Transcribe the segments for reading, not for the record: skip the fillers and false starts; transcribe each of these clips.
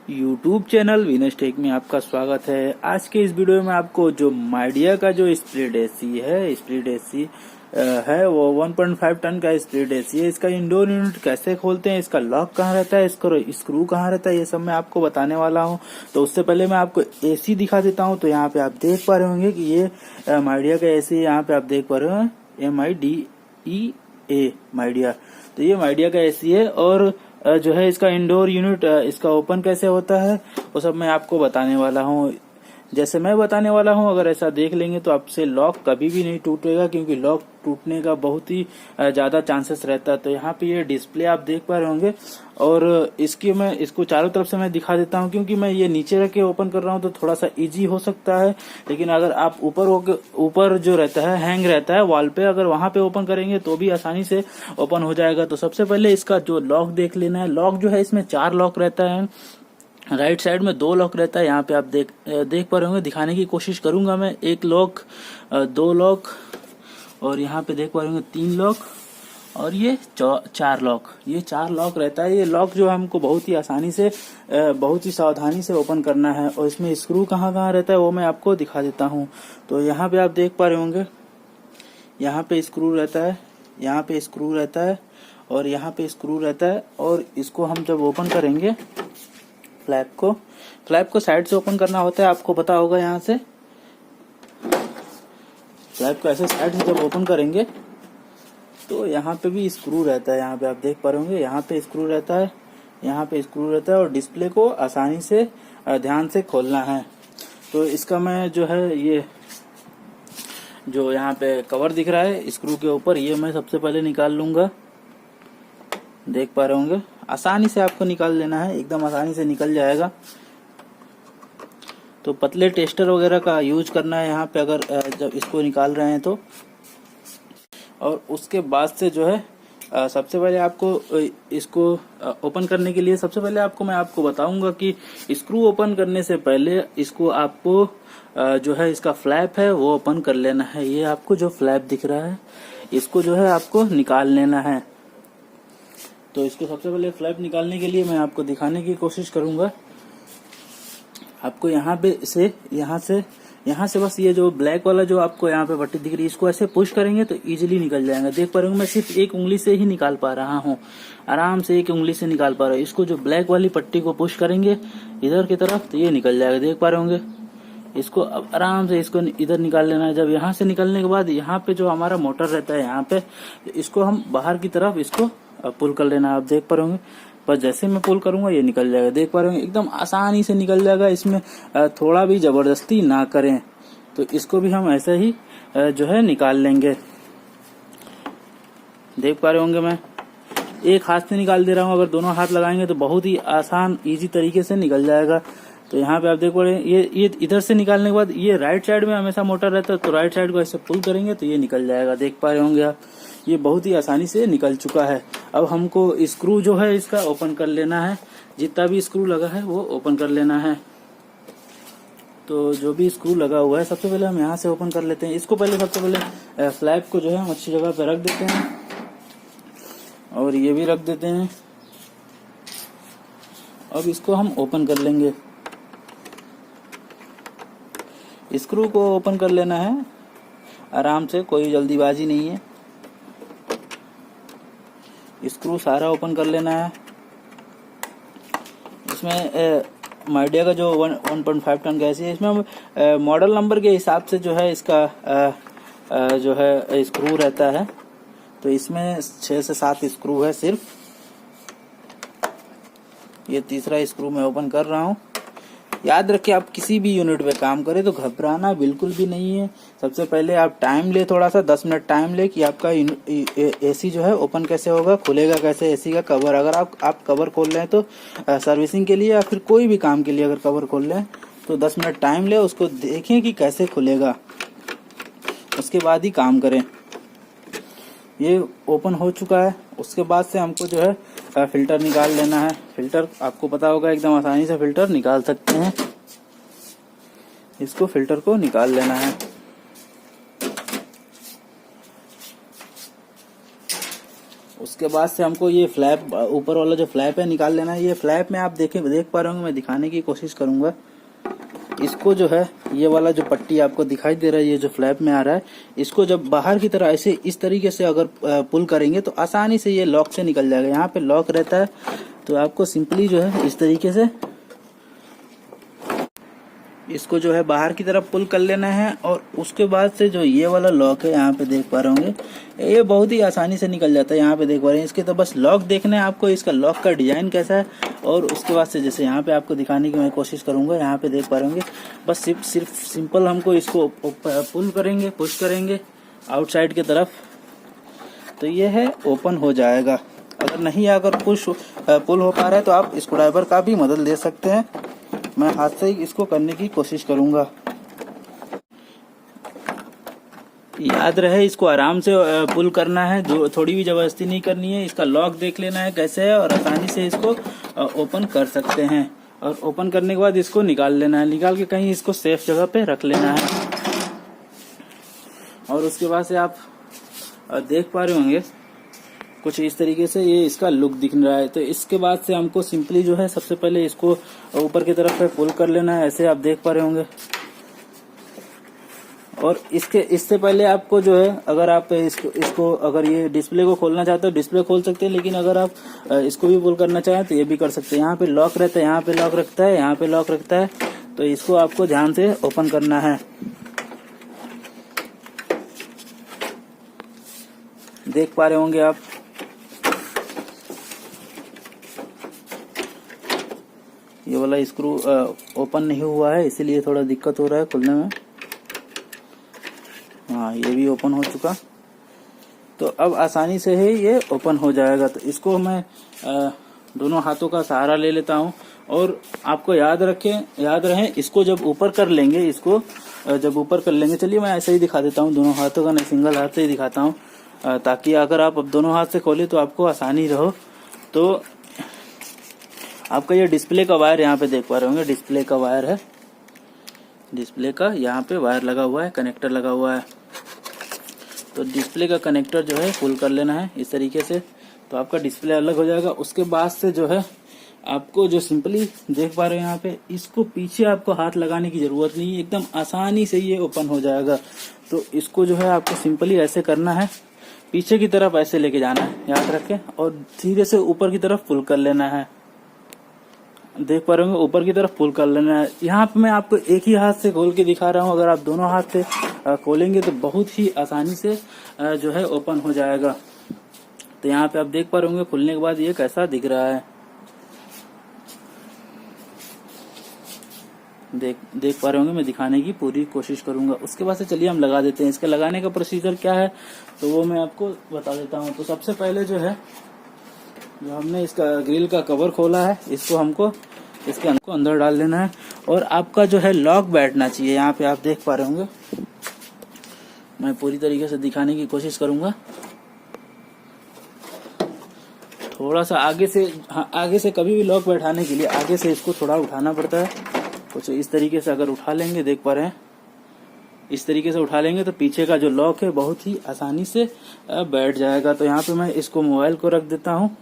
YouTube channel Vinesh take में आपका स्वागत है। आज के इस वीडियो में आपको जो माइडिया का जो स्प्लिट एसी है वो 1.5 टन का स्प्लिट एसी है। इसका इंडोर यूनिट कैसे खोलते हैं, इसका लॉक कहाँ रहता है, इसका स्क्रू कहाँ रहता है, ये सब मैं आपको बताने वाला हूँ। तो उससे पहले मैं आपको एसी दिखा देता हूँ। तो यहाँ पे आप देख पा रहे होंगे कि ये माइडिया का एसी, यहाँ पे आप देख पा रहे हो MIDEA माइडिया। तो ये माइडिया का एसी है और जो है इसका इंडोर यूनिट इसका ओपन कैसे होता है वो सब मैं आपको बताने वाला हूँ। जैसे मैं बताने वाला हूँ, अगर ऐसा देख लेंगे तो आपसे लॉक कभी भी नहीं टूटेगा, क्योंकि लॉक टूटने का बहुत ही ज्यादा चांसेस रहता है। तो यहाँ पे ये डिस्प्ले आप देख पा रहे होंगे और इसको चारों तरफ से मैं दिखा देता हूँ, क्योंकि मैं ये नीचे रख के ओपन कर रहा हूँ तो थोड़ा सा इजी हो सकता है। लेकिन अगर आप ऊपर जो रहता है, हैंग रहता है वॉल पे, अगर वहां पे ओपन करेंगे तो भी आसानी से ओपन हो जाएगा। तो सबसे पहले इसका जो लॉक देख लेना है। लॉक जो है इसमें 4 लॉक रहता है, राइट साइड में 2 लॉक रहता है। यहाँ पे आप देख पा रहे होंगे, दिखाने की कोशिश करूंगा मैं। 1 लॉक, 2 लॉक और यहाँ पे देख पा रहे होंगे 3 लॉक और ये 4 लॉक। ये 4 लॉक रहता है। ये लॉक जो हमको बहुत ही आसानी से, बहुत ही सावधानी से ओपन करना है। और इसमें स्क्रू कहाँ कहाँ रहता है वो मैं आपको दिखा देता हूँ। तो यहाँ पे आप देख पा रहे होंगे, यहाँ पे स्क्रू रहता है, यहाँ पे स्क्रू रहता है और यहाँ पे स्क्रू रहता है। और इसको हम जब ओपन करेंगे, फ्लैप को साइड से ओपन करना होता है, आपको पता होगा। यहाँ से फ्लैप को ऐसे साइड से जब ओपन करेंगे तो यहाँ पे भी स्क्रू रहता है। यहाँ पे आप देख पा रहे होंगे, यहाँ पे स्क्रू रहता है, यहाँ पे स्क्रू रहता है और डिस्प्ले को आसानी से ध्यान से खोलना है। तो इसका मैं जो है, ये जो यहाँ पे कवर दिख रहा है स्क्रू के ऊपर, ये मैं सबसे पहले निकाल लूंगा। देख पा रहे होंगे, आसानी से आपको निकाल लेना है, एकदम आसानी से निकल जाएगा। तो पतले टेस्टर वगैरह का यूज करना है यहाँ पे, अगर जब इसको निकाल रहे हैं तो। और उसके बाद से जो है सबसे पहले आपको इसको ओपन करने के लिए, सबसे पहले मैं आपको बताऊंगा कि स्क्रू ओपन करने से पहले इसको आपको जो है इसका फ्लैप है वो ओपन कर लेना है। ये आपको जो फ्लैप दिख रहा है इसको जो है आपको निकाल लेना है। तो इसको सबसे पहले फ्लैप निकालने के लिए मैं आपको दिखाने की कोशिश करूंगा। आपको यहाँ से बस ये जो ब्लैक वाला जो आपको यहाँ पे पट्टी दिख रही है, इसको ऐसे पुश करेंगे तो इजीली निकल जाएगा। देख पा रहे हो, मैं सिर्फ एक उंगली से ही निकाल पा रहा हूँ, आराम से एक उंगली से निकाल पा रहा हूँ। इसको जो ब्लैक वाली पट्टी को पुश करेंगे इधर की तरफ तो ये निकल जाएगा। देख पा रहे होंगे, इसको अब आराम से इसको इधर निकाल लेना है। जब यहाँ से निकलने के बाद यहाँ पे जो हमारा मोटर रहता है, यहाँ पे इसको हम बाहर की तरफ इसको पुल कर लेना है। आप देख पा रहे होंगे, बस जैसे मैं पुल करूंगा ये निकल जाएगा। देख पा रहे होंगे, एकदम आसानी से निकल जाएगा। इसमें थोड़ा भी जबरदस्ती ना करें। तो इसको भी हम ऐसे ही जो है निकाल लेंगे। देख पा रहे होंगे, मैं एक हाथ से निकाल दे रहा हूँ, अगर दोनों हाथ लगाएंगे तो बहुत ही आसान इजी तरीके से निकल जाएगा। तो यहाँ पे आप देख पा रहे हैं, ये इधर से निकालने के बाद ये राइट साइड में हमेशा मोटर रहता है, तो राइट साइड को ऐसे पुल करेंगे तो ये निकल जाएगा। देख पा रहे होंगे आप, ये बहुत ही आसानी से निकल चुका है। अब हमको स्क्रू जो है इसका ओपन कर लेना है। जितना भी स्क्रू लगा है वो ओपन कर लेना है। तो जो भी स्क्रू लगा हुआ है सबसे पहले हम यहाँ से ओपन कर लेते हैं। इसको पहले सबसे पहले फ्लैप को जो है हम अच्छी जगह पे रख देते हैं और ये भी रख देते हैं। अब इसको हम ओपन कर लेंगे। स्क्रू को ओपन कर लेना है आराम से, कोई जल्दीबाजी नहीं है। स्क्रू सारा ओपन कर लेना है। इसमें माइडिया का जो 1.5 टन गैस है, इसमें हम मॉडल नंबर के हिसाब से जो है इसका जो है स्क्रू रहता है। तो इसमें 6 से 7 स्क्रू है सिर्फ। ये तीसरा स्क्रू मैं ओपन कर रहा हूँ। याद रखिए, आप किसी भी यूनिट पे काम करें तो घबराना बिल्कुल भी नहीं है। सबसे पहले आप टाइम ले, थोड़ा सा 10 मिनट टाइम ले कि आपका एसी जो है ओपन कैसे होगा, खुलेगा कैसे एसी का कवर। अगर आप कवर खोल रहे हैं तो सर्विसिंग के लिए या फिर कोई भी काम के लिए अगर कवर खोल रहे हैं तो 10 मिनट टाइम ले, उसको देखें कि कैसे खुलेगा, उसके बाद ही काम करें। ये ओपन हो चुका है। उसके बाद से हमको जो है फिल्टर निकाल लेना है। फिल्टर आपको पता होगा, एकदम आसानी से फिल्टर निकाल सकते हैं। इसको फिल्टर को निकाल लेना है। उसके बाद से हमको ये फ्लैप, ऊपर वाला जो फ्लैप है निकाल लेना है। ये फ्लैप में आप देख पा रहे होंगे, मैं दिखाने की कोशिश करूंगा। इसको जो है, ये वाला जो पट्टी आपको दिखाई दे रहा है, ये जो फ्लैप में आ रहा है, इसको जब बाहर की तरह ऐसे इस तरीके से अगर पुल करेंगे तो आसानी से ये लॉक से निकल जाएगा। यहाँ पे लॉक रहता है, तो आपको सिंपली जो है इस तरीके से इसको जो है बाहर की तरफ पुल कर लेना है। और उसके बाद से जो ये वाला लॉक है, यहाँ पे देख पा रहे होंगे, ये बहुत ही आसानी से निकल जाता है। यहाँ पे देख पा रहे हैं, इसके तो बस लॉक देखना है आपको, इसका लॉक का डिजाइन कैसा है। और उसके बाद से जैसे यहाँ पे आपको दिखाने की मैं कोशिश करूंगा, यहाँ पे देख पा रहे होंगे, बस सिर्फ सिंपल हमको इसको पुल करेंगे, पुश करेंगे आउटसाइड की तरफ, तो ये है ओपन हो जाएगा। अगर नहीं अगर पुल हो पा रहा है तो आप स्क्रू ड्राइवर का भी मदद ले सकते हैं। मैं हाथ से ही इसको करने की कोशिश करूंगा। याद रहे, इसको आराम से पुल करना है, जो थोड़ी भी जबरदस्ती नहीं करनी है। इसका लॉक देख लेना है कैसे है, और आसानी से इसको ओपन कर सकते हैं। और ओपन करने के बाद इसको निकाल लेना है, निकाल के कहीं इसको सेफ जगह पे रख लेना है। और उसके बाद से आप देख पा रहे होंगे कुछ इस तरीके से ये इसका लुक दिख रहा है। तो इसके बाद से हमको सिंपली जो है सबसे पहले इसको ऊपर की तरफ पे पुल कर लेना है, ऐसे आप देख पा रहे होंगे। और इससे पहले आपको जो है, अगर आप इसको अगर ये डिस्प्ले को खोलना चाहते हो डिस्प्ले खोल सकते हैं, लेकिन अगर आप इसको भी पुल करना चाहें तो ये भी कर सकते हैं। यहाँ पे लॉक रहता है, यहाँ पे लॉक रखता है, यहाँ पे लॉक रखता है, तो इसको आपको ध्यान से ओपन करना है। देख पा रहे होंगे आप, ये वाला स्क्रू ओपन नहीं हुआ है, इसीलिए थोड़ा दिक्कत हो रहा है खुलने में। हाँ, ये भी ओपन हो चुका, तो अब आसानी से ही ये ओपन हो जाएगा। तो इसको मैं दोनों हाथों का सहारा ले लेता हूँ। और आपको याद रहे, इसको जब ऊपर कर लेंगे, इसको जब ऊपर कर लेंगे, चलिए मैं ऐसे ही दिखा देता हूँ, दोनों हाथों का नहीं, सिंगल हाथ से ही दिखाता हूँ, ताकि अगर आप अब दोनों हाथ से खोले तो आपको आसानी रहो। तो आपका ये डिस्प्ले का वायर यहाँ पे देख पा रहे होंगे, डिस्प्ले का वायर है, डिस्प्ले का यहाँ पे वायर लगा हुआ है, कनेक्टर लगा हुआ है। तो डिस्प्ले का कनेक्टर जो है पुल कर लेना है इस तरीके से, तो आपका डिस्प्ले अलग हो जाएगा। उसके बाद से जो है आपको जो सिंपली देख पा रहे हैं यहाँ पे, इसको पीछे आपको हाथ लगाने की जरूरत नहीं है, एकदम आसानी से ये ओपन हो जाएगा। तो इसको जो है आपको सिंपली ऐसे करना है, पीछे की तरफ ऐसे लेके जाना है याद रखें, और धीरे से ऊपर की तरफ पुल कर लेना है। देख पा रहे होंगे, ऊपर की तरफ पुल कर लेना है। यहाँ पे मैं आपको एक ही हाथ से खोल के दिखा रहा हूँ, अगर आप दोनों हाथ से खोलेंगे तो बहुत ही आसानी से जो है ओपन हो जाएगा। तो यहाँ पे आप देख पा रहे होंगे खुलने के बाद ये कैसा दिख रहा है, देख पा रहे होंगे, मैं दिखाने की पूरी कोशिश करूंगा। उसके बाद से चलिए हम लगा देते हैं। इसके लगाने का प्रोसीजर क्या है तो वो मैं आपको बता देता हूँ। तो सबसे पहले जो है, जो हमने इसका ग्रिल का कवर खोला है, इसको हमको इसके अंदर डाल देना है। और आपका जो है लॉक बैठना चाहिए, यहाँ पे आप देख पा रहे होंगे, मैं पूरी तरीके से दिखाने की कोशिश करूंगा। थोड़ा सा आगे से कभी भी लॉक बैठाने के लिए आगे से इसको थोड़ा उठाना पड़ता है। कुछ इस तरीके से अगर उठा लेंगे, देख पा रहे हैं, इस तरीके से उठा लेंगे तो पीछे का जो लॉक है बहुत ही आसानी से बैठ जाएगा। तो यहाँ पे मैं इसको मोबाइल को रख देता हूँ,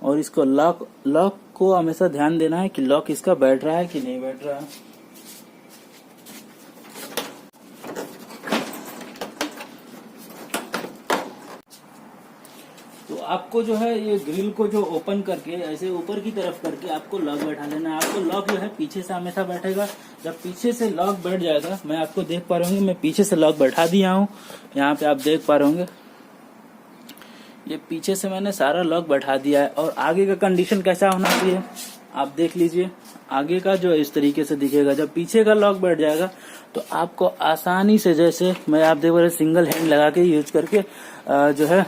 और इसको लॉक को हमेशा ध्यान देना है कि लॉक इसका बैठ रहा है कि नहीं बैठ रहा है। तो आपको जो है ये ग्रिल को जो ओपन करके ऐसे ऊपर की तरफ करके आपको लॉक बैठा लेना है। आपको लॉक जो है पीछे से हमेशा बैठेगा। जब पीछे से लॉक बैठ जाएगा, मैं आपको देख पा रहे होंगे, मैं पीछे से लॉक बैठा दिया हूँ। यहाँ पे आप देख पा रहे होंगे, ये पीछे से मैंने सारा लॉक बैठा दिया है। और आगे का कंडीशन कैसा होना चाहिए आप देख लीजिए। आगे का जो इस तरीके से दिखेगा, जब पीछे का लॉक बैठ जाएगा तो आपको आसानी से, जैसे मैं आप देख रहे सिंगल हैंड लगा के यूज करके जो है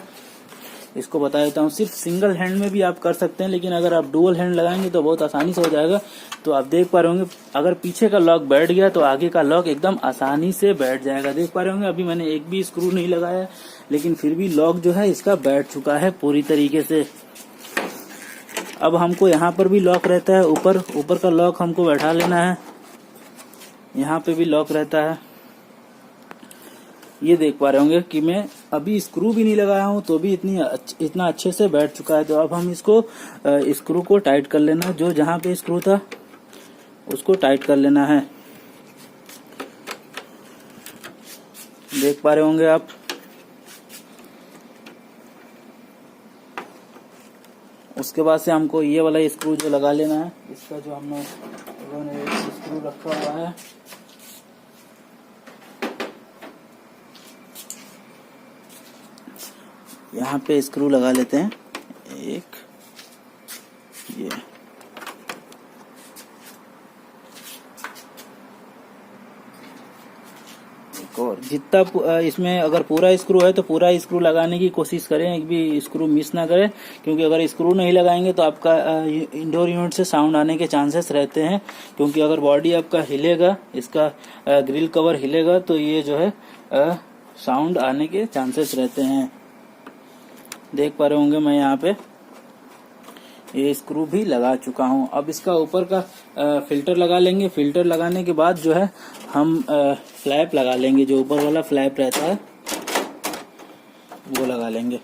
इसको बता देता हूँ। सिर्फ सिंगल हैंड में भी आप कर सकते हैं, लेकिन अगर आप डुअल हैंड लगाएंगे तो बहुत आसानी से हो जाएगा। तो आप देख पा रहे होंगे, अगर पीछे का लॉक बैठ गया तो आगे का लॉक एकदम आसानी से बैठ जाएगा। देख पा रहे होंगे, अभी मैंने एक भी स्क्रू नहीं लगाया, लेकिन फिर भी लॉक जो है इसका बैठ चुका है पूरी तरीके से। अब हमको यहाँ पर भी लॉक रहता है, ऊपर का लॉक हमको बैठा लेना है। यहाँ पे भी लॉक रहता है। ये देख पा रहे होंगे कि मैं अभी स्क्रू भी नहीं लगाया हूँ तो भी इतना अच्छे से बैठ चुका है। तो अब हम इसको स्क्रू को टाइट कर लेना, जो जहाँ पे स्क्रू था उसको टाइट कर लेना है। देख पा रहे होंगे आप। उसके बाद से हमको ये वाला स्क्रू जो लगा लेना है, इसका जो हमने स्क्रू रखा हुआ है, यहाँ पे स्क्रू लगा लेते हैं एक। ये और जितना इसमें अगर पूरा स्क्रू है तो पूरा स्क्रू लगाने की कोशिश करें, एक भी स्क्रू मिस ना करें, क्योंकि अगर स्क्रू नहीं लगाएंगे तो आपका इंडोर यूनिट से साउंड आने के चांसेस रहते हैं। क्योंकि अगर बॉडी आपका हिलेगा, इसका ग्रिल कवर हिलेगा, तो ये जो है साउंड आने के चांसेस रहते हैं। देख पा रहे होंगे मैं यहाँ पे ये स्क्रू भी लगा चुका हूँ। अब इसका ऊपर का फिल्टर लगा लेंगे। फिल्टर लगाने के बाद जो है हम फ्लैप लगा लेंगे, जो ऊपर वाला फ्लैप रहता है वो लगा लेंगे।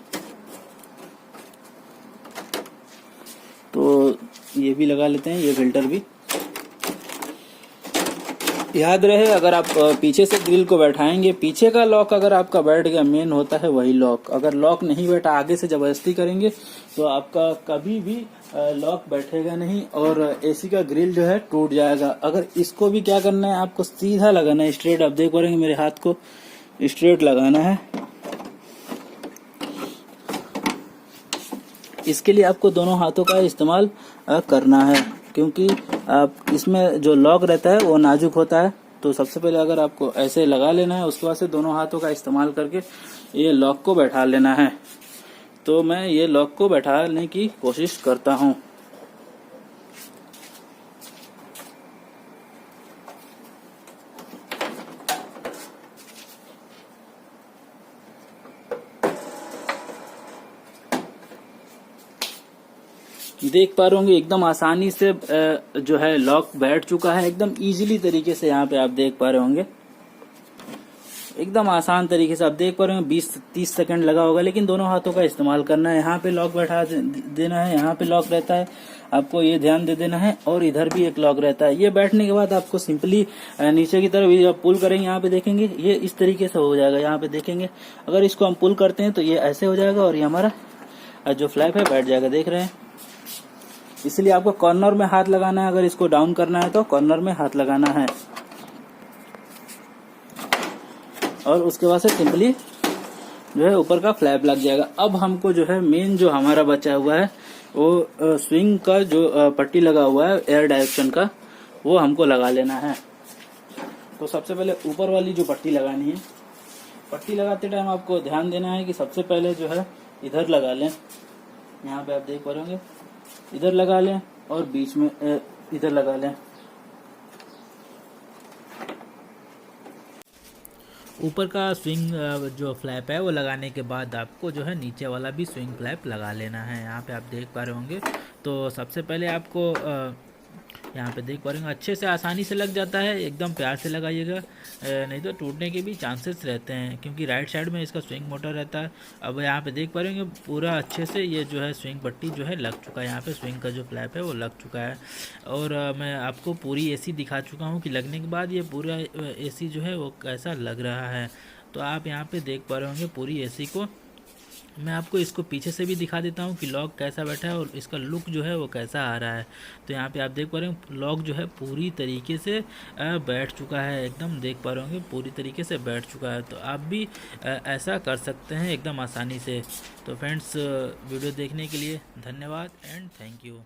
तो ये भी लगा लेते हैं, ये फिल्टर भी। याद रहे, अगर आप पीछे से ग्रिल को बैठाएंगे, पीछे का लॉक अगर आपका बैठ गया, मेन होता है वही लॉक। अगर लॉक नहीं बैठा, आगे से जबरदस्ती करेंगे तो आपका कभी भी लॉक बैठेगा नहीं और एसी का ग्रिल जो है टूट जाएगा। अगर इसको भी क्या करना है, आपको सीधा लगाना है, स्ट्रेट। आप देख पा रहे हैं मेरे हाथ को स्ट्रेट लगाना है। इसके लिए आपको दोनों हाथों का इस्तेमाल करना है, क्योंकि आप इसमें जो लॉक रहता है वो नाजुक होता है। तो सबसे पहले अगर आपको ऐसे लगा लेना है, उसके बाद से दोनों हाथों का इस्तेमाल करके ये लॉक को बैठा लेना है। तो मैं ये लॉक को बैठाने की कोशिश करता हूँ। देख पा रहे होंगे एकदम आसानी से जो है लॉक बैठ चुका है, एकदम इजीली तरीके से। यहाँ पे आप देख पा रहे होंगे एकदम आसान तरीके से। आप देख पा रहे होंगे 20-30 सेकंड लगा होगा, लेकिन दोनों हाथों का इस्तेमाल करना है। यहाँ पे लॉक बैठा देना है, यहाँ पे लॉक रहता है, आपको ये ध्यान दे देना है। और इधर भी एक लॉक रहता है। ये बैठने के बाद आपको सिंपली नीचे की तरफ जब पुल करेंगे, यहाँ पे देखेंगे ये इस तरीके से हो जाएगा। यहाँ पे देखेंगे अगर इसको हम पुल करते हैं तो ये ऐसे हो जाएगा और ये हमारा जो फ्लैप है बैठ जाएगा। देख रहे हैं, इसलिए आपको कॉर्नर में हाथ लगाना है। अगर इसको डाउन करना है तो कॉर्नर में हाथ लगाना है और उसके बाद से सिंपली जो है ऊपर का फ्लैप लग जाएगा। अब हमको जो है मेन जो हमारा बचा हुआ है वो स्विंग का जो पट्टी लगा हुआ है एयर डायरेक्शन का, वो हमको लगा लेना है। तो सबसे पहले ऊपर वाली जो पट्टी लगानी है, पट्टी लगाते टाइम आपको ध्यान देना है कि सबसे पहले जो है इधर लगा लें। यहाँ पे आप देख पा रहे होंगे, इधर लगा लें और बीच में इधर लगा लें। ऊपर का स्विंग जो फ्लैप है वो लगाने के बाद आपको जो है नीचे वाला भी स्विंग फ्लैप लगा लेना है। यहाँ पे आप देख पा रहे होंगे। तो सबसे पहले आपको यहाँ पे देख पा रहे होंगे अच्छे से आसानी से लग जाता है। एकदम प्यार से लगाइएगा, नहीं तो टूटने के भी चांसेस रहते हैं, क्योंकि राइट साइड में इसका स्विंग मोटर रहता है। अब यहाँ पे देख पा रहे होंगे पूरा अच्छे से ये जो है स्विंग पट्टी जो है लग चुका है। यहाँ पे स्विंग का जो फ्लैप है वो लग चुका है और मैं आपको पूरी एसी दिखा चुका हूँ कि लगने के बाद ये पूरा एसी जो है वो कैसा लग रहा है। तो आप यहाँ पे देख पा रहे होंगे पूरी एसी को। मैं आपको इसको पीछे से भी दिखा देता हूँ कि लॉक कैसा बैठा है और इसका लुक जो है वो कैसा आ रहा है। तो यहाँ पे आप देख पा रहे हो लॉक जो है पूरी तरीके से बैठ चुका है, एकदम देख पा रहे होंगे पूरी तरीके से बैठ चुका है। तो आप भी ऐसा कर सकते हैं एकदम आसानी से। तो फ्रेंड्स, वीडियो देखने के लिए धन्यवाद एंड थैंक यू।